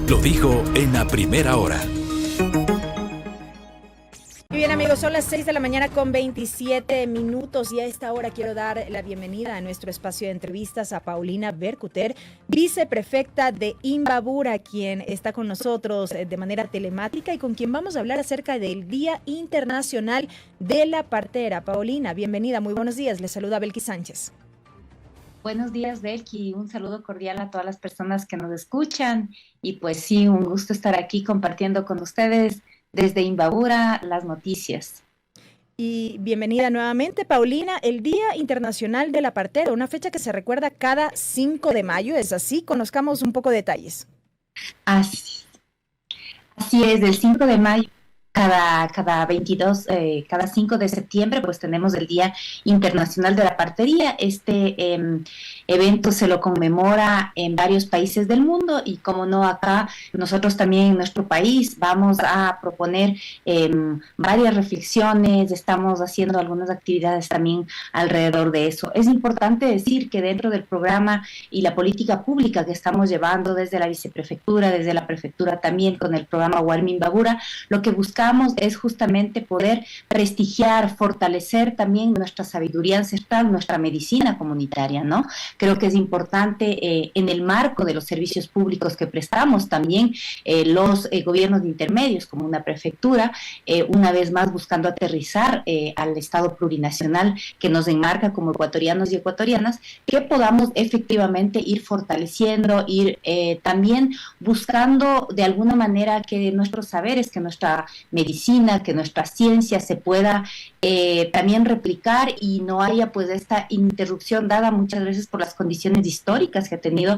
Lo dijo en la primera hora. Muy bien, amigos, son las 6 de la mañana con 27 minutos y a esta hora quiero dar la bienvenida a nuestro espacio de entrevistas a Paulina Bercuter, viceprefecta de Imbabura, quien está con nosotros de manera telemática y con quien vamos a hablar acerca del Día Internacional de la Partera. Paulina, bienvenida, muy buenos días, les saluda Belkis Sánchez. Buenos días, Belki. Un saludo cordial a todas las personas que nos escuchan. Y pues sí, un gusto estar aquí compartiendo con ustedes desde Imbabura las noticias. Y bienvenida nuevamente, Paulina, el Día Internacional de la Partera, una fecha que se recuerda cada 5 de mayo, ¿es así? Conozcamos un poco de detalles. Así es, del 5 de mayo. Cada 22, cada 5 de septiembre, pues tenemos el Día Internacional de la Partería. Este evento se lo conmemora en varios países del mundo y como no acá, nosotros también en nuestro país vamos a proponer varias reflexiones, estamos haciendo algunas actividades también alrededor de eso. Es importante decir que dentro del programa y la política pública que estamos llevando desde la viceprefectura, desde la prefectura también con el programa Warmi Imbabura, lo que buscamos es justamente poder prestigiar, fortalecer también nuestra sabiduría ancestral, nuestra medicina comunitaria, ¿no? Creo que es importante en el marco de los servicios públicos que prestamos también los gobiernos de intermedios, como una prefectura, una vez más buscando aterrizar al Estado plurinacional que nos enmarca como ecuatorianos y ecuatorianas, que podamos efectivamente ir fortaleciendo, ir también buscando de alguna manera que nuestros saberes, que nuestra medicina, que nuestra ciencia se pueda también replicar y no haya pues esta interrupción dada muchas veces por las condiciones históricas que ha tenido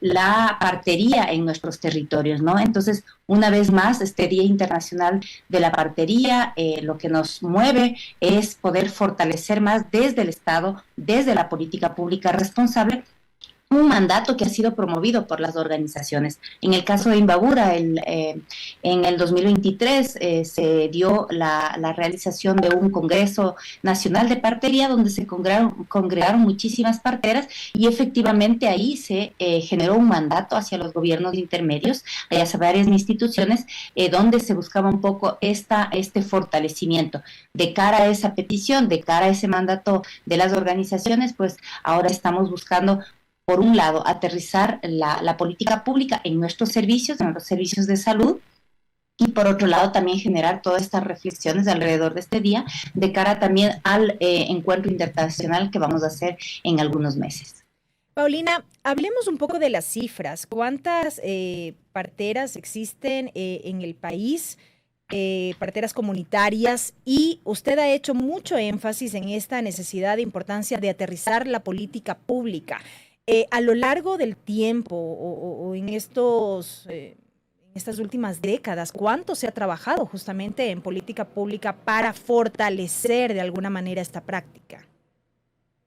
la partería en nuestros territorios, ¿no? Entonces, una vez más, este Día Internacional de la Partería, lo que nos mueve es poder fortalecer más desde el Estado, desde la política pública responsable, un mandato que ha sido promovido por las organizaciones. En el caso de Imbabura, en el 2023 se dio la realización de un Congreso Nacional de Partería donde se congregaron muchísimas parteras y efectivamente ahí se generó un mandato hacia los gobiernos intermedios, hacia varias instituciones, donde se buscaba un poco este fortalecimiento. De cara a esa petición, de cara a ese mandato de las organizaciones, pues ahora estamos buscando por un lado, aterrizar la política pública en nuestros servicios de salud, y por otro lado también generar todas estas reflexiones alrededor de este día, de cara también al encuentro internacional que vamos a hacer en algunos meses. Paulina, hablemos un poco de las cifras. ¿Cuántas parteras existen en el país? Parteras comunitarias, y usted ha hecho mucho énfasis en esta necesidad de importancia de aterrizar la política pública. A lo largo del tiempo o en estas últimas décadas, ¿cuánto se ha trabajado justamente en política pública para fortalecer de alguna manera esta práctica?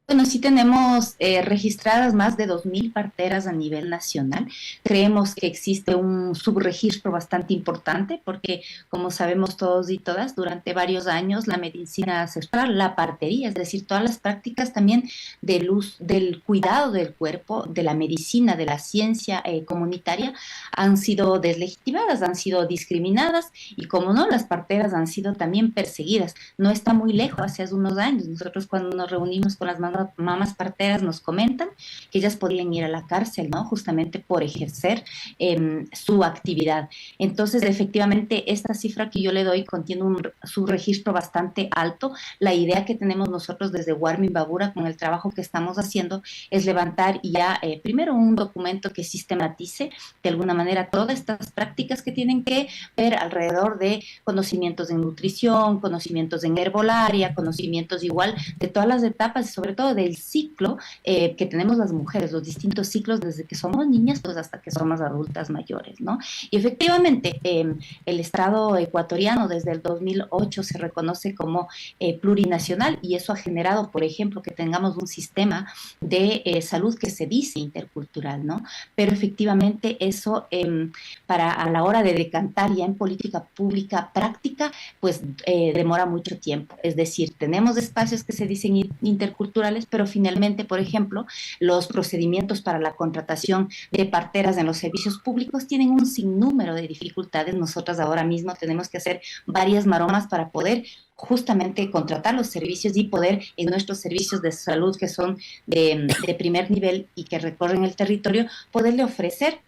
Bueno, sí tenemos registradas más de 2.000 parteras a nivel nacional. Creemos que existe un subregistro bastante importante porque, como sabemos todos y todas, durante varios años la medicina ancestral, la partería, es decir, todas las prácticas también del cuidado del cuerpo, de la medicina, de la ciencia comunitaria, han sido deslegitimadas, han sido discriminadas y, como no, las parteras han sido también perseguidas. No está muy lejos, hace unos años, nosotros cuando nos reunimos con las mamás parteras nos comentan que ellas podían ir a la cárcel, ¿no? Justamente por ejercer su actividad. Entonces, efectivamente, esta cifra que yo le doy contiene un subregistro bastante alto. La idea que tenemos nosotros desde Warmi Imbabura con el trabajo que estamos haciendo es levantar ya primero un documento que sistematice de alguna manera todas estas prácticas que tienen que ver alrededor de conocimientos en nutrición, conocimientos en herbolaria, conocimientos igual de todas las etapas y sobre todo del ciclo que tenemos las mujeres, los distintos ciclos desde que somos niñas pues hasta que somos adultas mayores, ¿no? Y efectivamente el Estado ecuatoriano desde el 2008 se reconoce como plurinacional y eso ha generado, por ejemplo, que tengamos un sistema de salud que se dice intercultural, ¿no? Pero efectivamente eso para a la hora de decantar ya en política pública práctica, pues demora mucho tiempo. Es decir, tenemos espacios que se dicen interculturales, iguales, pero finalmente, por ejemplo, los procedimientos para la contratación de parteras en los servicios públicos tienen un sinnúmero de dificultades. Nosotras ahora mismo tenemos que hacer varias maromas para poder justamente contratar los servicios y poder en nuestros servicios de salud que son de primer nivel y que recorren el territorio, poderle ofrecer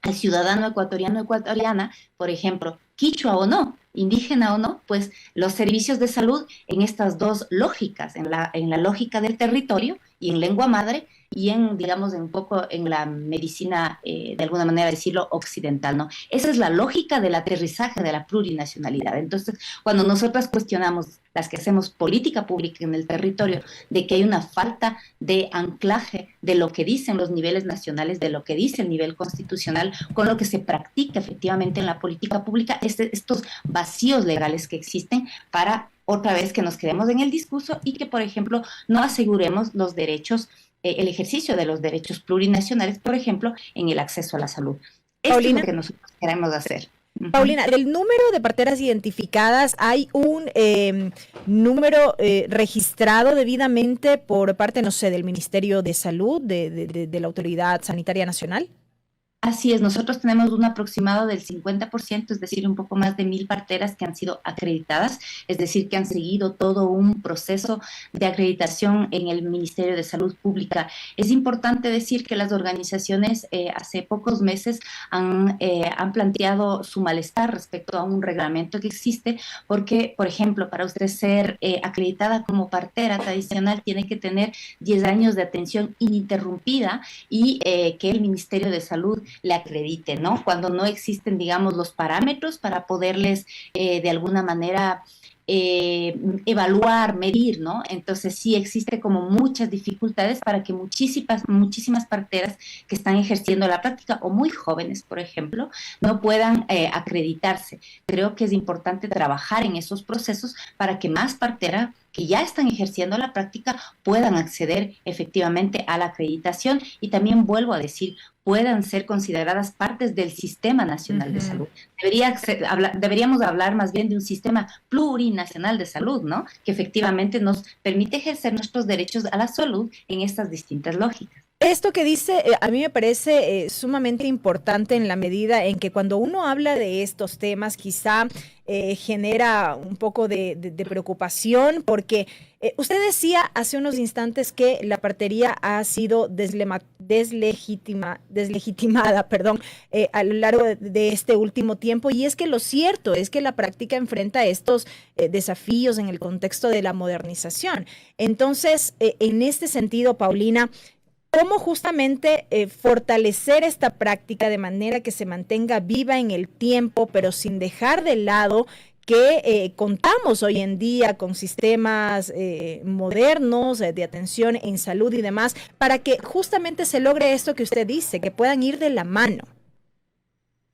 al ciudadano ecuatoriano o ecuatoriana, por ejemplo, quichua o no, indígena o no, pues los servicios de salud en estas dos lógicas, en la lógica del territorio y en lengua madre, y en, digamos, un poco en la medicina, de alguna manera decirlo, occidental, ¿no? Esa es la lógica del aterrizaje de la plurinacionalidad. Entonces, cuando nosotras cuestionamos, las que hacemos política pública en el territorio, de que hay una falta de anclaje de lo que dicen los niveles nacionales, de lo que dice el nivel constitucional, con lo que se practica efectivamente en la política pública, estos vacíos legales que existen para, otra vez, que nos quedemos en el discurso y que, por ejemplo, no aseguremos los derechos, el ejercicio de los derechos plurinacionales, por ejemplo, en el acceso a la salud. Esto es lo que nosotros queremos hacer. Paulina, del número de parteras identificadas, ¿hay un número registrado debidamente por parte, no sé, del Ministerio de Salud, de la Autoridad Sanitaria Nacional? Así es, nosotros tenemos un aproximado del 50%, es decir, un poco más de 1,000 parteras que han sido acreditadas, es decir, que han seguido todo un proceso de acreditación en el Ministerio de Salud Pública. Es importante decir que las organizaciones hace pocos meses han planteado su malestar respecto a un reglamento que existe, porque, por ejemplo, para usted ser acreditada como partera tradicional tiene que tener 10 años de atención ininterrumpida y que el Ministerio de Salud le acredite, ¿no? Cuando no existen, digamos, los parámetros para poderles de alguna manera evaluar, medir, ¿no? Entonces sí existe como muchas dificultades para que muchísimas parteras que están ejerciendo la práctica o muy jóvenes, por ejemplo, no puedan acreditarse. Creo que es importante trabajar en esos procesos para que más parteras que ya están ejerciendo la práctica puedan acceder efectivamente a la acreditación y también, vuelvo a decir, puedan ser consideradas partes del Sistema Nacional de Salud. Deberíamos hablar más bien de un sistema plurinacional de salud, ¿no? Que efectivamente nos permite ejercer nuestros derechos a la salud en estas distintas lógicas. Esto que dice a mí me parece sumamente importante en la medida en que cuando uno habla de estos temas quizá genera un poco de preocupación porque usted decía hace unos instantes que la partería ha sido deslegitimada, perdón, a lo largo de este último tiempo, y es que lo cierto es que la práctica enfrenta estos desafíos en el contexto de la modernización. Entonces, en este sentido, Paulina, ¿cómo justamente fortalecer esta práctica de manera que se mantenga viva en el tiempo, pero sin dejar de lado que contamos hoy en día con sistemas modernos de atención en salud y demás, para que justamente se logre esto que usted dice, que puedan ir de la mano?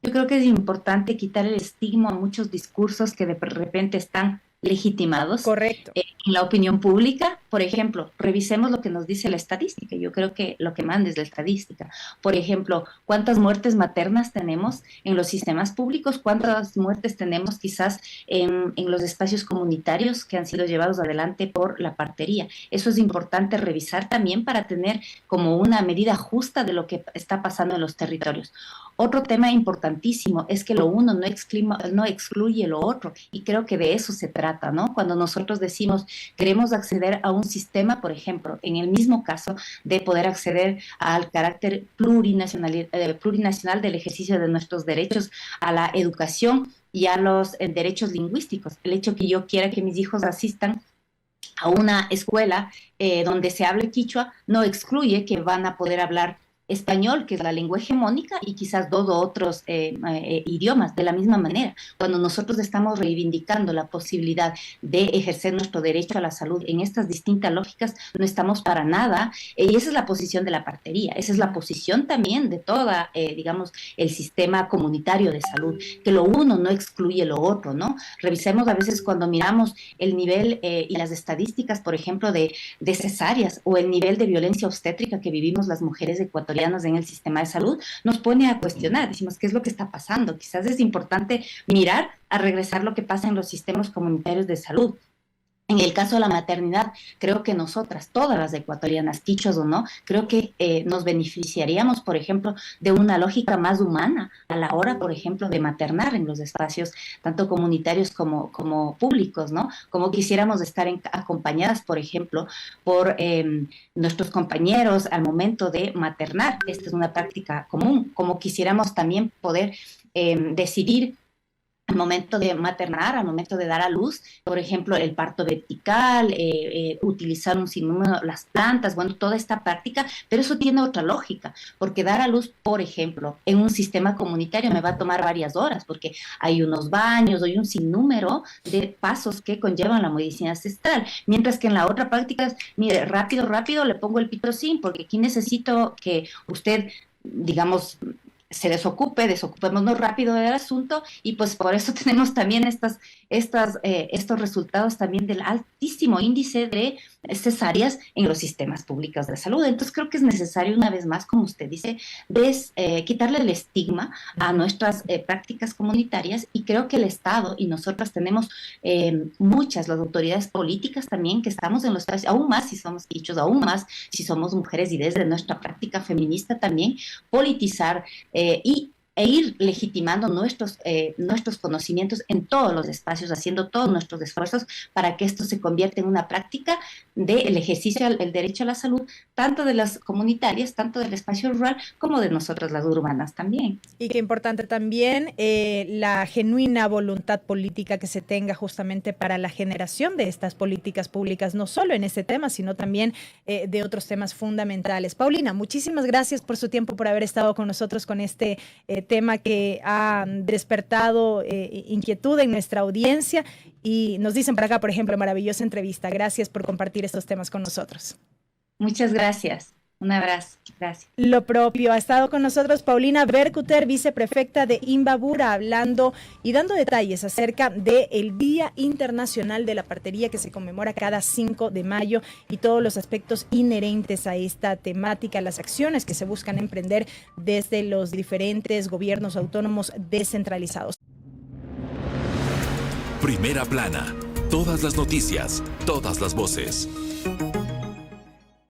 Yo creo que es importante quitar el estigma a muchos discursos que de repente están legitimados. Correcto. En la opinión pública. Por ejemplo, revisemos lo que nos dice la estadística. Yo creo que lo que manda es la estadística. Por ejemplo, ¿cuántas muertes maternas tenemos en los sistemas públicos? ¿Cuántas muertes tenemos quizás en los espacios comunitarios que han sido llevados adelante por la partería? Eso es importante revisar también para tener como una medida justa de lo que está pasando en los territorios. Otro tema importantísimo es que lo uno no excluye lo otro, y creo que de eso se trata, ¿no? Cuando nosotros decimos queremos acceder a un sistema, por ejemplo, en el mismo caso de poder acceder al carácter plurinacional del ejercicio de nuestros derechos a la educación y a los derechos lingüísticos. El hecho que yo quiera que mis hijos asistan a una escuela donde se hable quichua no excluye que van a poder hablar español, que es la lengua hegemónica, y quizás dos o otros idiomas de la misma manera. Cuando nosotros estamos reivindicando la posibilidad de ejercer nuestro derecho a la salud en estas distintas lógicas, no estamos para nada, y esa es la posición de la partería, esa es la posición también de toda, digamos, el sistema comunitario de salud, que lo uno no excluye lo otro, ¿no? Revisemos a veces cuando miramos el nivel y las estadísticas, por ejemplo, de cesáreas o el nivel de violencia obstétrica que vivimos las mujeres ecuatorianas en el sistema de salud, nos pone a cuestionar, decimos, ¿qué es lo que está pasando? Quizás es importante mirar a regresar lo que pasa en los sistemas comunitarios de salud. En el caso de la maternidad, creo que nosotras, todas las ecuatorianas, dichos o no, creo que nos beneficiaríamos, por ejemplo, de una lógica más humana a la hora, por ejemplo, de maternar en los espacios tanto comunitarios como públicos, ¿no? Como quisiéramos estar acompañadas, por ejemplo, por nuestros compañeros al momento de maternar. Esta es una práctica común, como quisiéramos también poder decidir al momento de maternar, al momento de dar a luz, por ejemplo, el parto vertical, utilizar un sinnúmero, las plantas, bueno, toda esta práctica, pero eso tiene otra lógica, porque dar a luz, por ejemplo, en un sistema comunitario me va a tomar varias horas, porque hay unos baños, hay un sinnúmero de pasos que conllevan la medicina ancestral, mientras que en la otra práctica es, mire, rápido, rápido, le pongo el pitocin, porque aquí necesito que usted, digamos, se desocupémonos rápido del asunto y pues por eso tenemos también estos resultados también del altísimo índice de cesáreas en los sistemas públicos de salud. Entonces creo que es necesario una vez más, como usted dice, quitarle el estigma a nuestras prácticas comunitarias y creo que el Estado y nosotras tenemos las autoridades políticas también que estamos en los espacios, aún más si somos dichos, aún más si somos mujeres y desde nuestra práctica feminista también, politizar e ir legitimando nuestros conocimientos en todos los espacios, haciendo todos nuestros esfuerzos para que esto se convierta en una práctica del ejercicio del derecho a la salud, tanto de las comunitarias, tanto del espacio rural, como de nosotras las urbanas también. Y qué importante también la genuina voluntad política que se tenga justamente para la generación de estas políticas públicas, no solo en este tema, sino también de otros temas fundamentales. Paulina, muchísimas gracias por su tiempo, por haber estado con nosotros con este tema que ha despertado inquietud en nuestra audiencia y nos dicen por acá, por ejemplo, maravillosa entrevista. Gracias por compartir estos temas con nosotros. Muchas gracias. Un abrazo. Gracias. Lo propio. Ha estado con nosotros Paulina Bercuter, viceprefecta de Imbabura, hablando y dando detalles acerca del Día Internacional de la Partería que se conmemora cada 5 de mayo y todos los aspectos inherentes a esta temática, las acciones que se buscan emprender desde los diferentes gobiernos autónomos descentralizados. Primera plana. Todas las noticias, todas las voces.